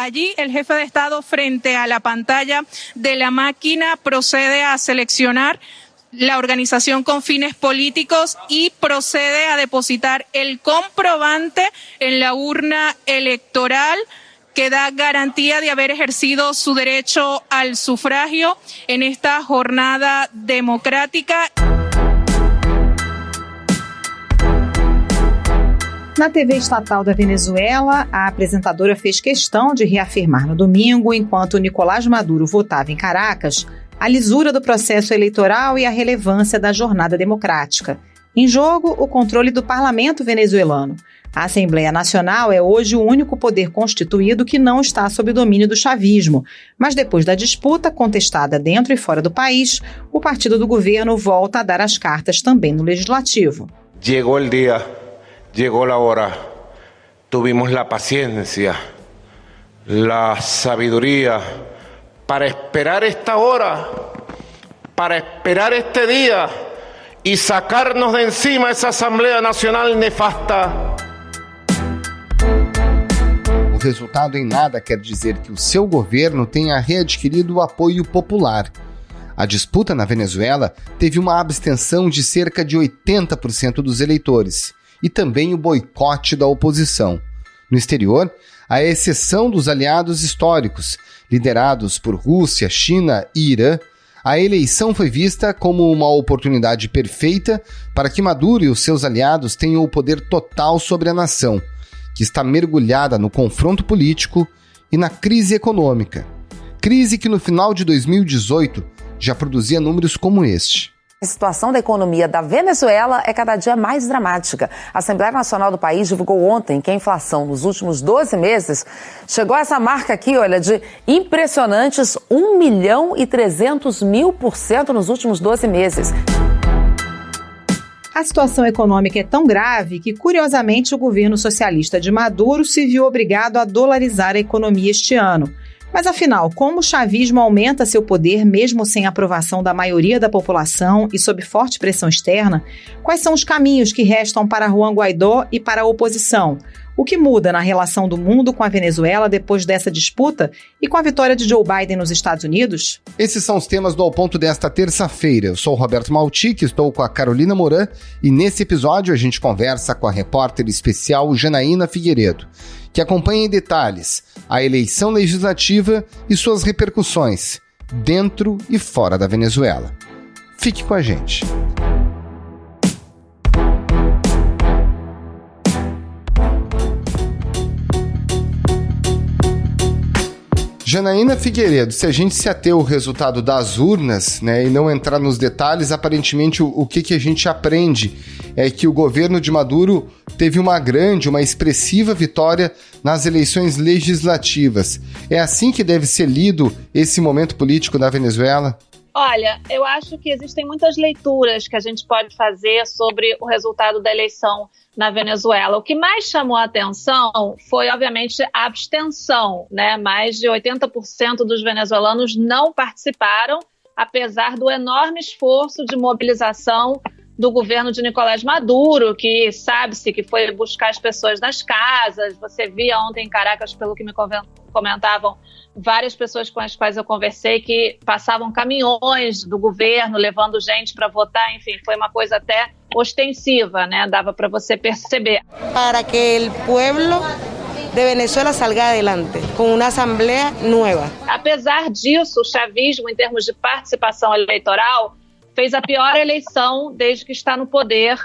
Allí, el jefe de Estado, frente a la pantalla de la máquina, procede a seleccionar la organización con fines políticos y procede a depositar el comprobante en la urna electoral que da garantía de haber ejercido su derecho al sufragio en esta jornada democrática. Na TV estatal da Venezuela, a apresentadora fez questão de reafirmar no domingo, enquanto Nicolás Maduro votava em Caracas, a lisura do processo eleitoral e a relevância da jornada democrática. Em jogo, o controle do parlamento venezuelano. A Assembleia Nacional é hoje o único poder constituído que não está sob o domínio do chavismo, mas depois da disputa contestada dentro e fora do país, o partido do governo volta a dar as cartas também no legislativo. Chegou o dia, chegou a hora. Tuvimos a paciência, a sabedoria para esperar esta hora, para esperar este dia e sacarnos de encima essa Assembleia Nacional nefasta. O resultado em nada quer dizer que o seu governo tenha readquirido o apoio popular. A disputa na Venezuela teve uma abstenção de cerca de 80% dos eleitores e também o boicote da oposição. No exterior, à exceção dos aliados históricos, liderados por Rússia, China e Irã, a eleição foi vista como uma oportunidade perfeita para que Maduro e os seus aliados tenham o poder total sobre a nação, que está mergulhada no confronto político e na crise econômica. Crise que no final de 2018 já produzia números como este. A situação da economia da Venezuela é cada dia mais dramática. A Assembleia Nacional do país divulgou ontem que a inflação nos últimos 12 meses chegou a essa marca aqui, olha, de impressionantes 1.300.000% nos últimos 12 meses. A situação econômica é tão grave que, curiosamente, o governo socialista de Maduro se viu obrigado a dolarizar a economia este ano. Mas, afinal, como o chavismo aumenta seu poder mesmo sem aprovação da maioria da população e sob forte pressão externa, quais são os caminhos que restam para Juan Guaidó e para a oposição? O que muda na relação do mundo com a Venezuela depois dessa disputa e com a vitória de Joe Biden nos Estados Unidos? Esses são os temas do Ao Ponto desta terça-feira. Eu sou o Roberto Maltic, estou com a Carolina Moran e nesse episódio a gente conversa com a repórter especial Janaína Figueiredo, que acompanha em detalhes a eleição legislativa e suas repercussões dentro e fora da Venezuela. Fique com a gente. Janaína Figueiredo, se a gente se ater ao resultado das urnas, né, e não entrar nos detalhes, aparentemente o que a gente aprende é que o governo de Maduro teve uma expressiva vitória nas eleições legislativas. É assim que deve ser lido esse momento político da Venezuela? Olha, eu acho que existem muitas leituras que a gente pode fazer sobre o resultado da eleição na Venezuela. O que mais chamou a atenção foi, obviamente, a abstenção, né? Mais de 80% dos venezuelanos não participaram, apesar do enorme esforço de mobilização do governo de Nicolás Maduro, que sabe-se que foi buscar as pessoas nas casas. Você via ontem em Caracas, pelo que me comentavam, várias pessoas com as quais eu conversei que passavam caminhões do governo levando gente para votar. Enfim, foi uma coisa até ostensiva, né? Dava para você perceber. Para que o pueblo de Venezuela salga adelante com uma assembleia nova. Apesar disso, o chavismo, em termos de participação eleitoral, fez a pior eleição desde que está no poder,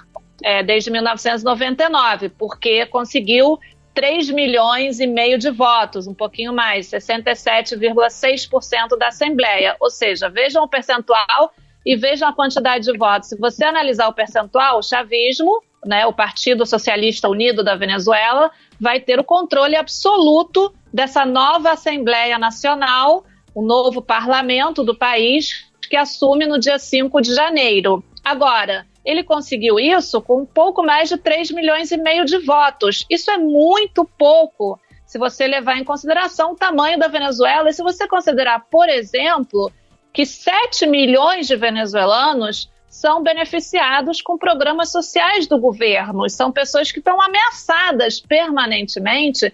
desde 1999, porque conseguiu 3,5 milhões de votos, um pouquinho mais, 67,6% da Assembleia. Ou seja, vejam o percentual e vejam a quantidade de votos. Se você analisar o percentual, o chavismo, né, o Partido Socialista Unido da Venezuela, vai ter o controle absoluto dessa nova Assembleia Nacional, o novo parlamento do país, que assume no dia 5 de janeiro. Agora, ele conseguiu isso com um pouco mais de 3,5 milhões de votos. Isso é muito pouco, se você levar em consideração o tamanho da Venezuela e se você considerar, por exemplo, que 7 milhões de venezuelanos são beneficiados com programas sociais do governo. São pessoas que estão ameaçadas permanentemente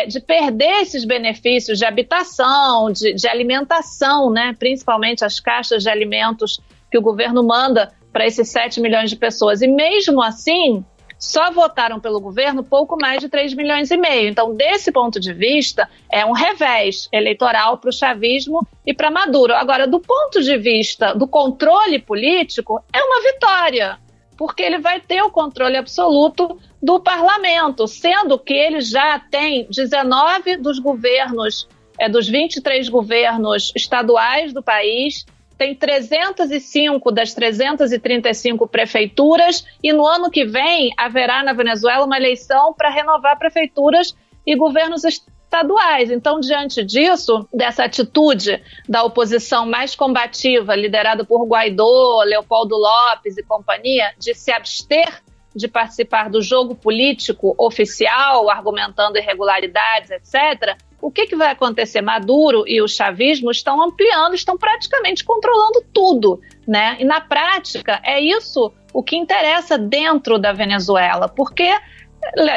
de perder esses benefícios de habitação, de alimentação, né? Principalmente as caixas de alimentos que o governo manda para esses 7 milhões de pessoas. E mesmo assim, só votaram pelo governo pouco mais de 3,5 milhões. Então, desse ponto de vista, é um revés eleitoral para o chavismo e para Maduro. Agora, do ponto de vista do controle político, é uma vitória, porque ele vai ter o controle absoluto do parlamento, sendo que ele já tem 19 dos governos, dos 23 governos estaduais do país, tem 305 das 335 prefeituras, e no ano que vem haverá na Venezuela uma eleição para renovar prefeituras e governos estaduais. Então, diante disso, dessa atitude da oposição mais combativa, liderada por Guaidó, Leopoldo López e companhia, de se abster de participar do jogo político oficial, argumentando irregularidades, etc., o que vai acontecer? Maduro e o chavismo estão ampliando, estão praticamente controlando tudo, né? E na prática é isso o que interessa dentro da Venezuela, porque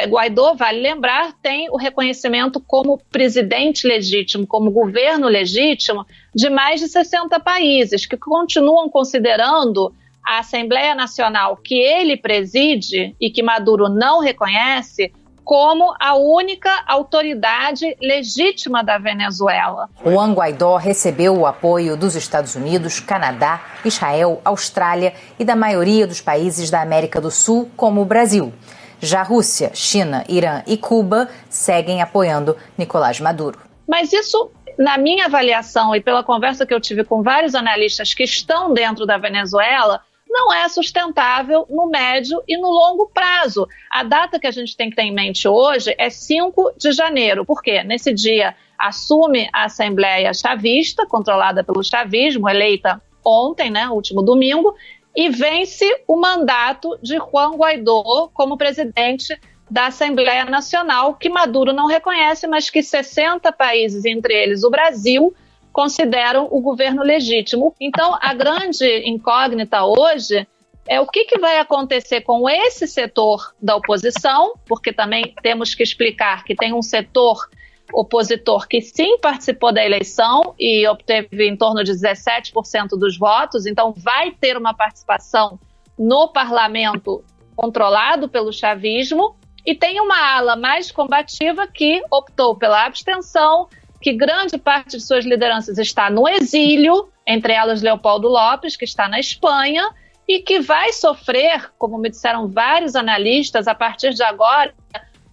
Guaidó, vale lembrar, tem o reconhecimento como presidente legítimo, como governo legítimo de mais de 60 países, que continuam considerando a Assembleia Nacional que ele preside e que Maduro não reconhece como a única autoridade legítima da Venezuela. Juan Guaidó recebeu o apoio dos Estados Unidos, Canadá, Israel, Austrália e da maioria dos países da América do Sul, como o Brasil. Já Rússia, China, Irã e Cuba seguem apoiando Nicolás Maduro. Mas isso, na minha avaliação e pela conversa que eu tive com vários analistas que estão dentro da Venezuela, não é sustentável no médio e no longo prazo. A data que a gente tem que ter em mente hoje é 5 de janeiro. Por quê? Nesse dia assume a Assembleia Chavista, controlada pelo chavismo, eleita ontem, né, último domingo, e vence o mandato de Juan Guaidó como presidente da Assembleia Nacional, que Maduro não reconhece, mas que 60 países, entre eles o Brasil, consideram o governo legítimo. Então, a grande incógnita hoje é o que vai acontecer com esse setor da oposição, porque também temos que explicar que tem um setor opositor que sim participou da eleição e obteve em torno de 17% dos votos, então vai ter uma participação no parlamento controlado pelo chavismo, e tem uma ala mais combativa que optou pela abstenção, que grande parte de suas lideranças está no exílio, entre elas Leopoldo López, que está na Espanha, e que vai sofrer, como me disseram vários analistas, a partir de agora,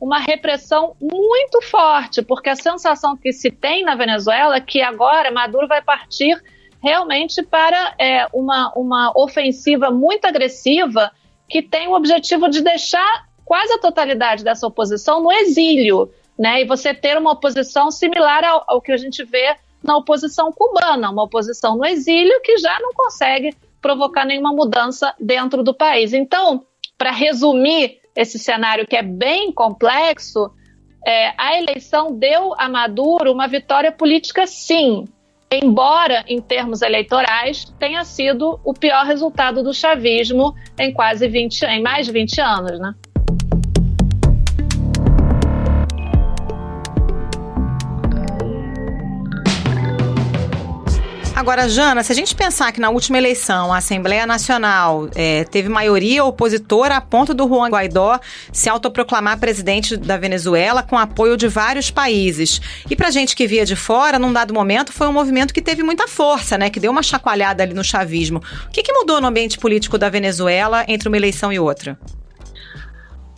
uma repressão muito forte, porque a sensação que se tem na Venezuela é que agora Maduro vai partir realmente para uma ofensiva muito agressiva, que tem o objetivo de deixar quase a totalidade dessa oposição no exílio, né? E você ter uma oposição similar ao que a gente vê na oposição cubana, uma oposição no exílio que já não consegue provocar nenhuma mudança dentro do país. Então, para resumir esse cenário que é bem complexo, a eleição deu a Maduro uma vitória política, sim, embora em termos eleitorais tenha sido o pior resultado do chavismo em mais de 20 anos, né? Agora, Jana, se a gente pensar que na última eleição a Assembleia Nacional teve maioria opositora a ponto do Juan Guaidó se autoproclamar presidente da Venezuela com apoio de vários países. E pra gente que via de fora, num dado momento, foi um movimento que teve muita força, né? Que deu uma chacoalhada ali no chavismo. O que mudou no ambiente político da Venezuela entre uma eleição e outra?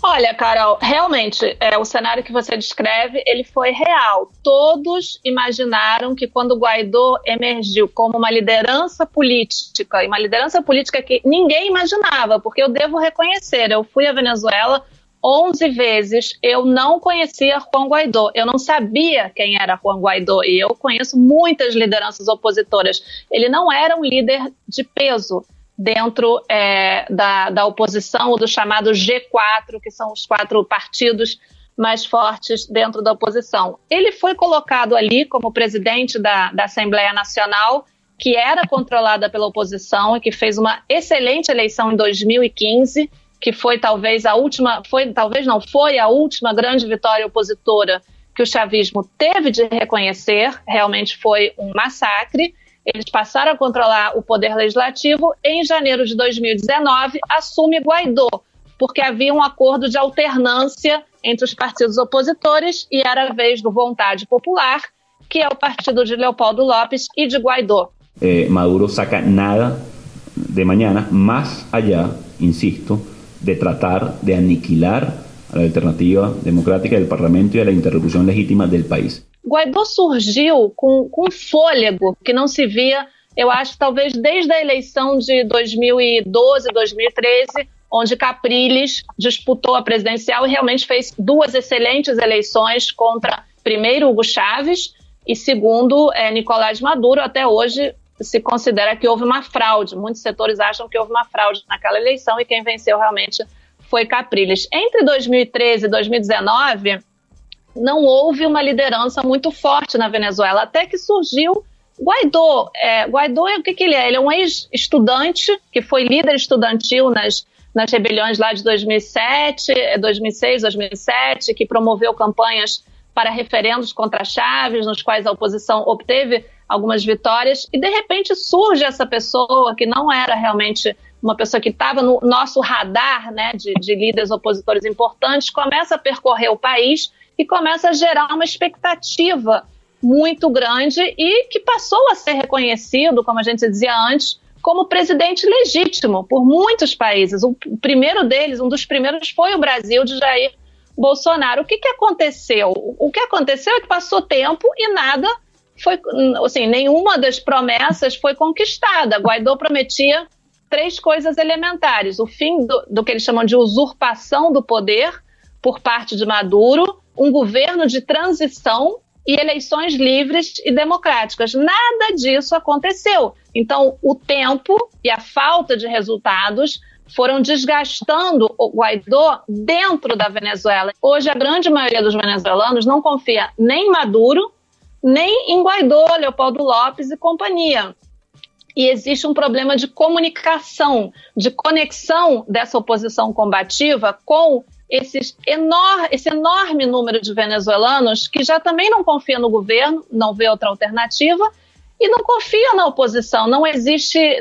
Olha, Carol, realmente, o cenário que você descreve, ele foi real. Todos imaginaram que quando o Guaidó emergiu como uma liderança política, e uma liderança política que ninguém imaginava, porque eu devo reconhecer, eu fui à Venezuela 11 vezes, eu não conhecia Juan Guaidó, eu não sabia quem era Juan Guaidó, e eu conheço muitas lideranças opositoras. Ele não era um líder de peso dentro da oposição, ou do chamado G4, que são os 4 partidos mais fortes dentro da oposição. Ele foi colocado ali como presidente da Assembleia Nacional, que era controlada pela oposição e que fez uma excelente eleição em 2015, que foi talvez a última grande vitória opositora que o chavismo teve de reconhecer, realmente foi um massacre. Eles passaram a controlar o poder legislativo. Em janeiro de 2019, assume Guaidó, porque havia um acordo de alternância entre os partidos opositores e era a vez do Vontade Popular, que é o partido de Leopoldo López e de Guaidó. Maduro saca nada de mañana, más allá, insisto, de tratar de aniquilar a alternativa democrática del Parlamento y a la interlocución legítima del país. Guaidó surgiu com fôlego que não se via, eu acho, talvez desde a eleição de 2012, 2013, onde Capriles disputou a presidencial e realmente fez 2 excelentes eleições contra, primeiro, Hugo Chávez e, segundo, Nicolás Maduro. Até hoje se considera que houve uma fraude. Muitos setores acham que houve uma fraude naquela eleição e quem venceu realmente foi Capriles. Entre 2013 e 2019, não houve uma liderança muito forte na Venezuela, até que surgiu Guaidó. Guaidó, o que ele é? Ele é um ex-estudante que foi líder estudantil nas rebeliões lá de 2006, 2007, que promoveu campanhas para referendos contra Chávez, nos quais a oposição obteve algumas vitórias, e de repente surge essa pessoa que não era realmente uma pessoa que estava no nosso radar, né, de líderes opositores importantes, começa a percorrer o país e começa a gerar uma expectativa muito grande e que passou a ser reconhecido, como a gente dizia antes, como presidente legítimo por muitos países. O primeiro deles, um dos primeiros, foi o Brasil, de Jair Bolsonaro. O que aconteceu? O que aconteceu é que passou tempo e nada foi, assim, nenhuma das promessas foi conquistada. Guaidó prometia 3 coisas elementares: o fim do que eles chamam de usurpação do poder por parte de Maduro, um governo de transição e eleições livres e democráticas. Nada disso aconteceu. Então, o tempo e a falta de resultados foram desgastando o Guaidó dentro da Venezuela. Hoje, a grande maioria dos venezuelanos não confia nem em Maduro, nem em Guaidó, Leopoldo López e companhia. E existe um problema de comunicação, de conexão dessa oposição combativa com esse enorme número de venezuelanos que já também não confia no governo, não vê outra alternativa e não confia na oposição. Não existe,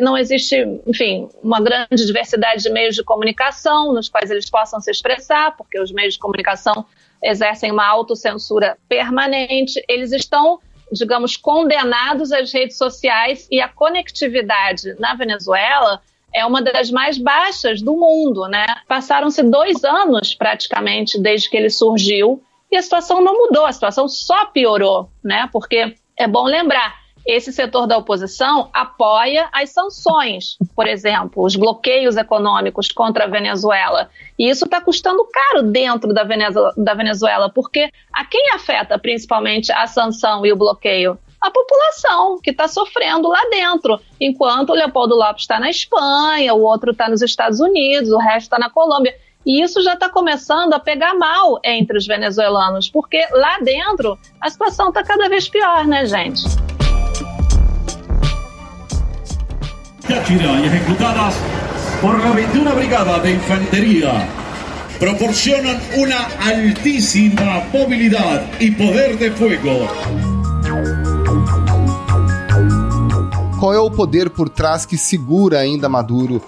enfim, uma grande diversidade de meios de comunicação nos quais eles possam se expressar, porque os meios de comunicação exercem uma autocensura permanente. Eles estão, digamos, condenados às redes sociais e a conectividade na Venezuela é uma das mais baixas do mundo, né? Passaram-se 2 anos, praticamente, desde que ele surgiu, e a situação não mudou, a situação só piorou, né? Porque é bom lembrar, esse setor da oposição apoia as sanções, por exemplo, os bloqueios econômicos contra a Venezuela. E isso está custando caro dentro da Venezuela, porque a quem afeta principalmente a sanção e o bloqueio? A população que está sofrendo lá dentro, enquanto o Leopoldo López está na Espanha, o outro está nos Estados Unidos, o resto está na Colômbia. E isso já está começando a pegar mal entre os venezuelanos, porque lá dentro a situação está cada vez pior, né, gente? Ejecutadas por la 21 Brigada de Infantería proporcionan una altísima movilidad y poder de fuego. Qual é o poder por trás que segura ainda Maduro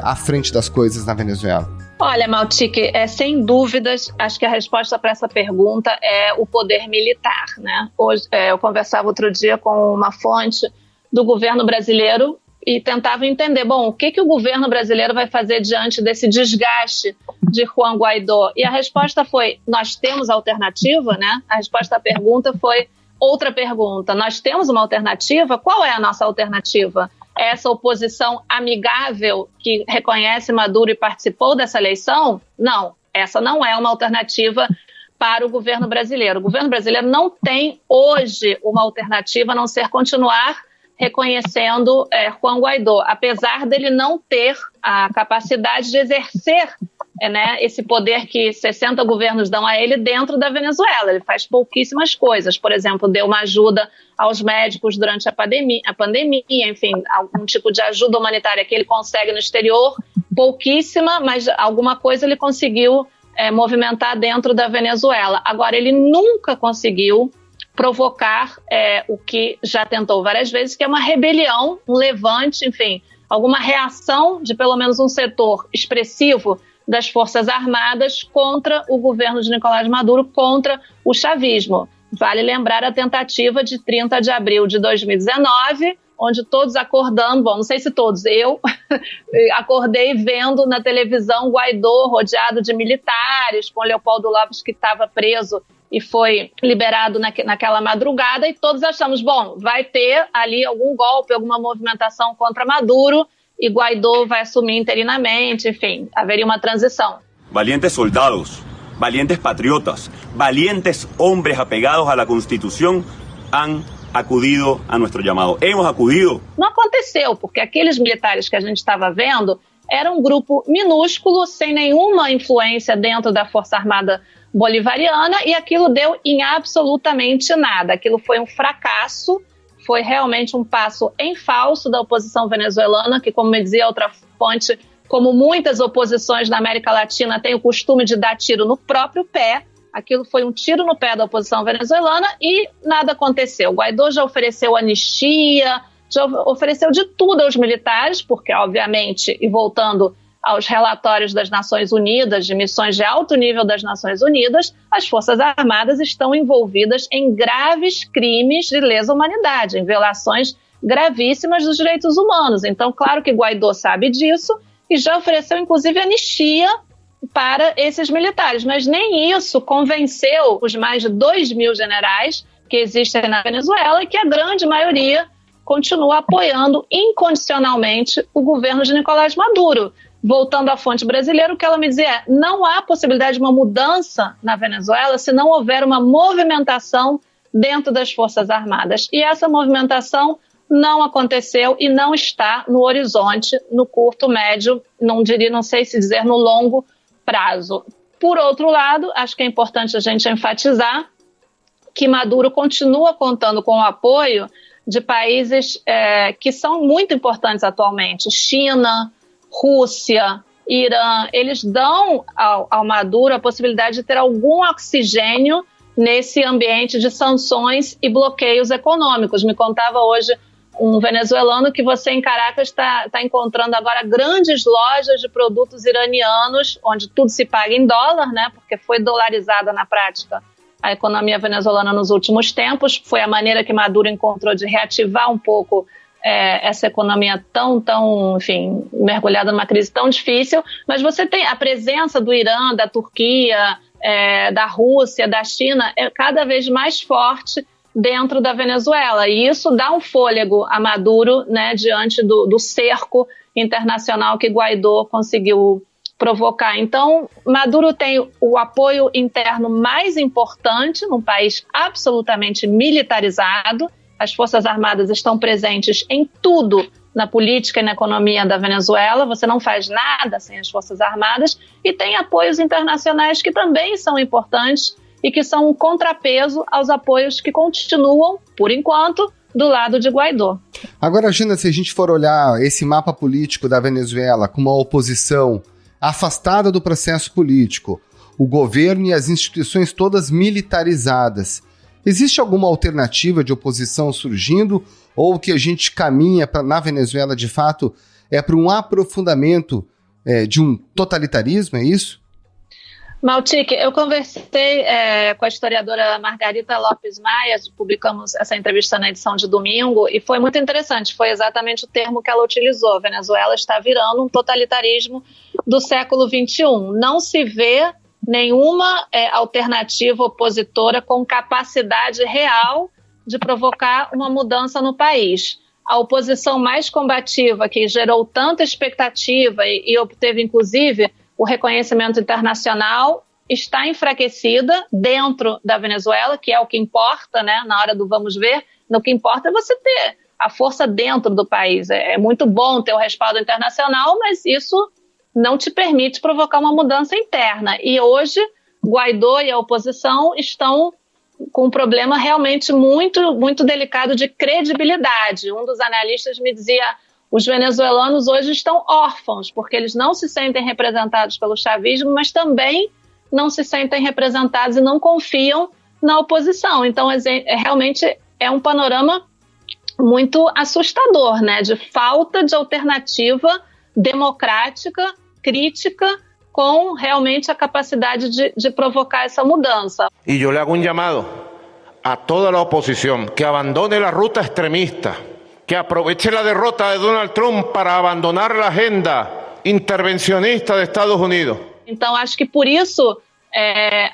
à frente das coisas na Venezuela? Olha, Maltic, sem dúvidas, acho que a resposta para essa pergunta é o poder militar, né? Hoje, eu conversava outro dia com uma fonte do governo brasileiro e tentava entender, o que o governo brasileiro vai fazer diante desse desgaste de Juan Guaidó? E a resposta foi, nós temos alternativa, né? A resposta à pergunta foi outra pergunta, nós temos uma alternativa? Qual é a nossa alternativa? É essa oposição amigável que reconhece Maduro e participou dessa eleição? Não, essa não é uma alternativa para o governo brasileiro. O governo brasileiro não tem hoje uma alternativa a não ser continuar reconhecendo Juan Guaidó, apesar dele não ter a capacidade de exercer esse poder que 60 governos dão a ele dentro da Venezuela. Ele faz pouquíssimas coisas. Por exemplo, deu uma ajuda aos médicos durante a pandemia, enfim, algum tipo de ajuda humanitária que ele consegue no exterior, pouquíssima, mas alguma coisa ele conseguiu movimentar dentro da Venezuela. Agora, ele nunca conseguiu provocar o que já tentou várias vezes, que é uma rebelião, um levante, enfim, alguma reação de pelo menos um setor expressivo das Forças Armadas contra o governo de Nicolás Maduro, contra o chavismo. Vale lembrar a tentativa de 30 de abril de 2019, onde todos acordamos, bom, não sei se todos, eu acordei vendo na televisão Guaidó rodeado de militares, com Leopoldo Lopes, que estava preso e foi liberado naquela madrugada, e todos achamos, bom, vai ter ali algum golpe, alguma movimentação contra Maduro, e Guaidó vai assumir interinamente, enfim, haveria uma transição. Valientes soldados, valientes patriotas, valientes hombres apegados a la Constitución han acudido a nuestro llamado. Hemos acudido. Não aconteceu, porque aqueles militares que a gente estava vendo era um grupo minúsculo, sem nenhuma influência dentro da Força Armada bolivariana, e aquilo deu em absolutamente nada. Aquilo foi um fracasso, foi realmente um passo em falso da oposição venezuelana, que, como me dizia outra fonte, como muitas oposições na América Latina, tem o costume de dar tiro no próprio pé. Aquilo foi um tiro no pé da oposição venezuelana e nada aconteceu. O Guaidó já ofereceu anistia, já ofereceu de tudo aos militares, porque, obviamente, e voltando aos relatórios das Nações Unidas, de missões de alto nível das Nações Unidas, as Forças Armadas estão envolvidas em graves crimes de lesa humanidade, em violações gravíssimas dos direitos humanos. Então, claro que Guaidó sabe disso e já ofereceu, inclusive, anistia para esses militares, mas nem isso convenceu os mais de 2.000 generais que existem na Venezuela e que a grande maioria continua apoiando incondicionalmente o governo de Nicolás Maduro. Voltando à fonte brasileira, o que ela me dizia é: não há possibilidade de uma mudança na Venezuela se não houver uma movimentação dentro das Forças Armadas. E essa movimentação não aconteceu e não está no horizonte, no curto, médio, não sei se dizer no longo prazo. Por outro lado, acho que é importante a gente enfatizar que Maduro continua contando com o apoio de países que são muito importantes atualmente: China, Rússia, Irã. Eles dão ao Maduro a possibilidade de ter algum oxigênio nesse ambiente de sanções e bloqueios econômicos. Me contava hoje um venezuelano que você em Caracas está encontrando agora grandes lojas de produtos iranianos, onde tudo se paga em dólar, né? Porque foi dolarizada na prática a economia venezuelana nos últimos tempos. Foi a maneira que Maduro encontrou de reativar um pouco essa economia tão, enfim, mergulhada numa crise tão difícil. Mas você tem a presença do Irã, da Turquia, da Rússia, da China, cada vez mais forte dentro da Venezuela, e isso dá um fôlego a Maduro, né, diante do cerco internacional que Guaidó conseguiu provocar. Então, Maduro tem o apoio interno mais importante num país absolutamente militarizado. As Forças Armadas estão presentes em tudo na política e na economia da Venezuela. Você não faz nada sem as Forças Armadas, e tem apoios internacionais que também são importantes e que são um contrapeso aos apoios que continuam, por enquanto, do lado de Guaidó. Agora, Gina, se a gente for olhar esse mapa político da Venezuela com uma oposição afastada do processo político, o governo e as instituições todas militarizadas, existe alguma alternativa de oposição surgindo, ou o que a gente caminha na Venezuela, de fato, é para um aprofundamento de um totalitarismo, é isso? Maltic, eu conversei com a historiadora Margarita Lopes Maia, publicamos essa entrevista na edição de domingo, e foi muito interessante, foi exatamente o termo que ela utilizou. A Venezuela está virando um totalitarismo do século XXI. Não se vê nenhuma alternativa opositora com capacidade real de provocar uma mudança no país. A oposição mais combativa, que gerou tanta expectativa e obteve, inclusive, o reconhecimento internacional, está enfraquecida dentro da Venezuela, que é o que importa, né, na hora do vamos ver. O que importa é você ter a força dentro do país. É muito bom ter o respaldo internacional, mas isso não te permite provocar uma mudança interna. E hoje, Guaidó e a oposição estão com um problema realmente muito, muito delicado de credibilidade. Um dos analistas me dizia: os venezuelanos hoje estão órfãos, porque eles não se sentem representados pelo chavismo, mas também não se sentem representados e não confiam na oposição. Então, realmente é um panorama muito assustador, né? De falta de alternativa democrática, crítica, com realmente a capacidade de provocar essa mudança. E eu le hago llamado a toda a oposição que abandone a ruta extremista, que aproveche a derrota de Donald Trump para abandonar a agenda intervencionista de Estados Unidos. Então, acho que por isso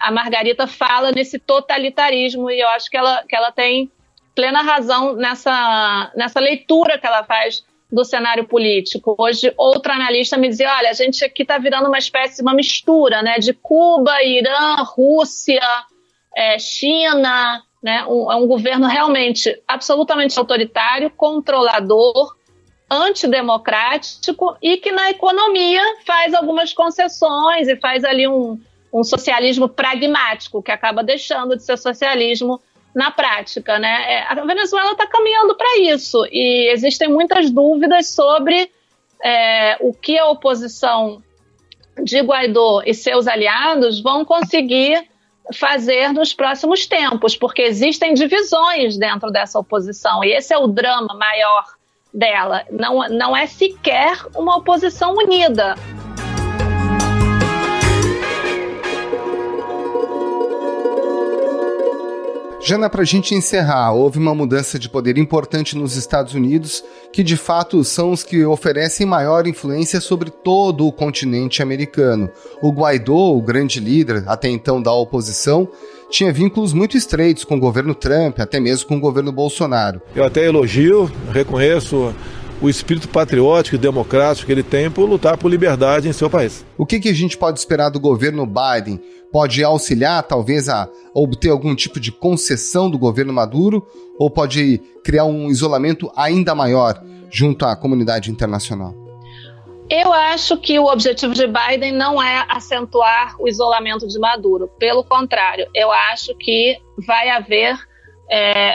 a Margarita fala nesse totalitarismo, e eu acho que ela tem plena razão nessa leitura que ela faz do cenário político. Hoje, outro analista me dizia, olha, a gente aqui está virando uma espécie de uma mistura, né, de Cuba, Irã, Rússia, China, né, um governo realmente absolutamente autoritário, controlador, antidemocrático e que na economia faz algumas concessões e faz ali um socialismo pragmático, que acaba deixando de ser socialismo na prática, né? A Venezuela está caminhando para isso e existem muitas dúvidas sobre o que a oposição de Guaidó e seus aliados vão conseguir fazer nos próximos tempos, porque existem divisões dentro dessa oposição e esse é o drama maior dela. Não é sequer uma oposição unida. Jana, para a gente encerrar, houve uma mudança de poder importante nos Estados Unidos, que de fato são os que oferecem maior influência sobre todo o continente americano. O Guaidó, o grande líder até então da oposição, tinha vínculos muito estreitos com o governo Trump, até mesmo com o governo Bolsonaro. Eu até elogio, reconheço o espírito patriótico e democrático que ele tem por lutar por liberdade em seu país. O que a gente pode esperar do governo Biden? Pode auxiliar, talvez, a obter algum tipo de concessão do governo Maduro ou pode criar um isolamento ainda maior junto à comunidade internacional? Eu acho que o objetivo de Biden não é acentuar o isolamento de Maduro. Pelo contrário, eu acho que vai haver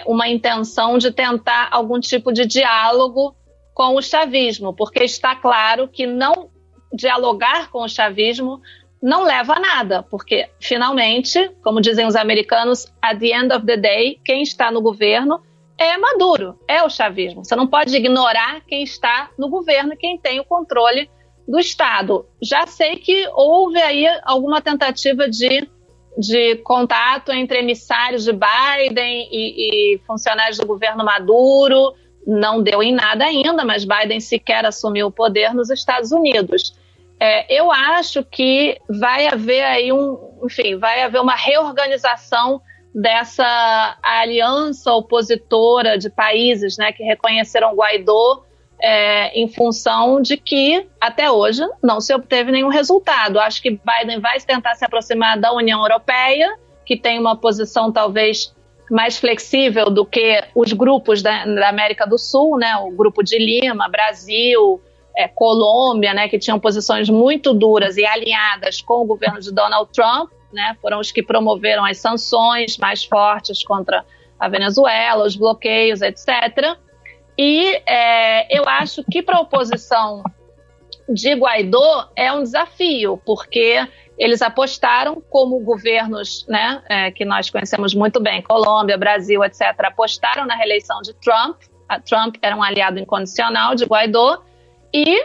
uma intenção de tentar algum tipo de diálogo com o chavismo, porque está claro que não dialogar com o chavismo não leva a nada, porque, finalmente, como dizem os americanos, at the end of the day, quem está no governo é Maduro, é o chavismo. Você não pode ignorar quem está no governo e quem tem o controle do Estado. Já sei que houve aí alguma tentativa de contato entre emissários de Biden e funcionários do governo Maduro. Não deu em nada ainda, mas Biden sequer assumiu o poder nos Estados Unidos. Eu acho que vai haver aí vai haver uma reorganização dessa aliança opositora de países, né, que reconheceram Guaidó em função de que, até hoje, não se obteve nenhum resultado. Acho que Biden vai tentar se aproximar da União Europeia, que tem uma posição talvez mais flexível do que os grupos da América do Sul, né, o grupo de Lima, Brasil, Colômbia, né, que tinham posições muito duras e alinhadas com o governo de Donald Trump, né, foram os que promoveram as sanções mais fortes contra a Venezuela, os bloqueios, etc. E eu acho que para a oposição de Guaidó é um desafio, porque eles apostaram, como governos, né, que nós conhecemos muito bem, Colômbia, Brasil, etc., apostaram na reeleição de Trump. Trump era um aliado incondicional de Guaidó, e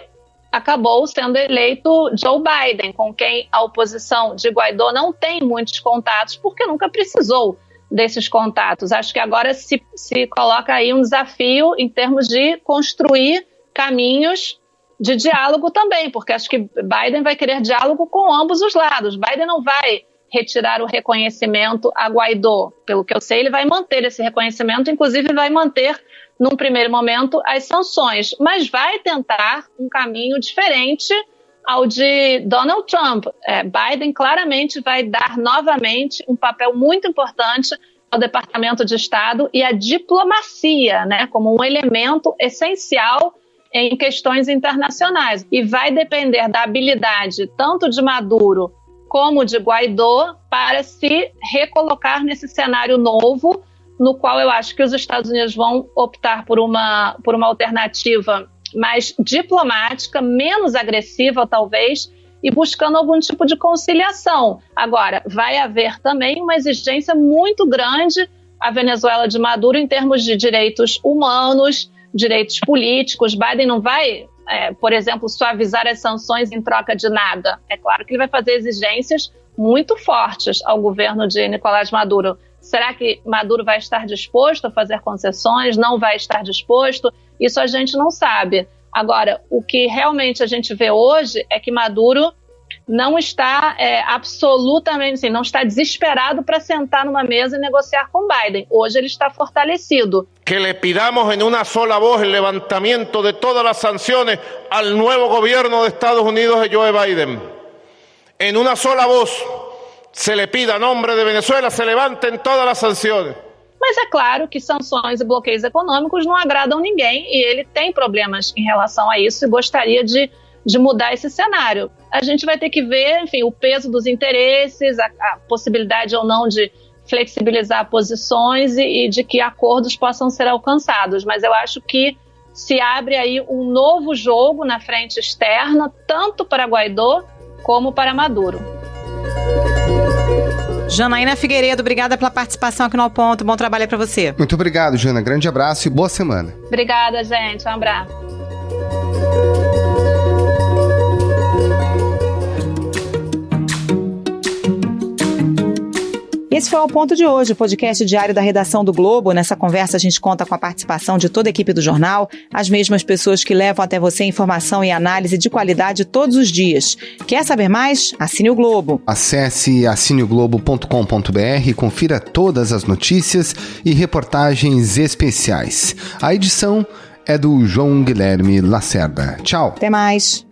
acabou sendo eleito Joe Biden, com quem a oposição de Guaidó não tem muitos contatos, porque nunca precisou desses contatos. Acho que agora se coloca aí um desafio em termos de construir caminhos de diálogo também, porque acho que Biden vai querer diálogo com ambos os lados. Biden não vai retirar o reconhecimento a Guaidó. Pelo que eu sei, ele vai manter esse reconhecimento, inclusive vai manter, num primeiro momento, as sanções, mas vai tentar um caminho diferente ao de Donald Trump. Biden claramente vai dar novamente um papel muito importante ao Departamento de Estado e à diplomacia, né, como um elemento essencial em questões internacionais. E vai depender da habilidade tanto de Maduro como de Guaidó para se recolocar nesse cenário novo, no qual eu acho que os Estados Unidos vão optar por uma alternativa mais diplomática, menos agressiva talvez, e buscando algum tipo de conciliação. Agora, vai haver também uma exigência muito grande à Venezuela de Maduro em termos de direitos humanos, direitos políticos. Biden não vai, por exemplo, suavizar as sanções em troca de nada. É claro que ele vai fazer exigências muito fortes ao governo de Nicolás Maduro. Será que Maduro vai estar disposto a fazer concessões? Não vai estar disposto? Isso a gente não sabe. Agora, o que realmente a gente vê hoje é que Maduro não está absolutamente, assim, não está desesperado para sentar numa mesa e negociar com Biden. Hoje ele está fortalecido. Que le pidamos en una sola voz el levantamiento de todas las sanciones al nuevo gobierno de Estados Unidos de Joe Biden. En una sola voz se le pida a nombre de Venezuela, se levanten todas las sanciones. Mas é claro que sanções e bloqueios econômicos não agradam ninguém e ele tem problemas em relação a isso e gostaria de mudar esse cenário. A gente vai ter que ver, enfim, o peso dos interesses, a possibilidade ou não de flexibilizar posições e de que acordos possam ser alcançados. Mas eu acho que se abre aí um novo jogo na frente externa, tanto para Guaidó como para Maduro. Janaína Figueiredo, obrigada pela participação aqui no Ao Ponto. Bom trabalho para você. Muito obrigado, Jana. Grande abraço e boa semana. Obrigada, gente. Um abraço. Esse foi o Ao Ponto de hoje, o podcast diário da redação do Globo. Nessa conversa a gente conta com a participação de toda a equipe do jornal, as mesmas pessoas que levam até você informação e análise de qualidade todos os dias. Quer saber mais? Assine o Globo. Acesse assineoglobo.com.br e confira todas as notícias e reportagens especiais. A edição é do João Guilherme Lacerda. Tchau. Até mais.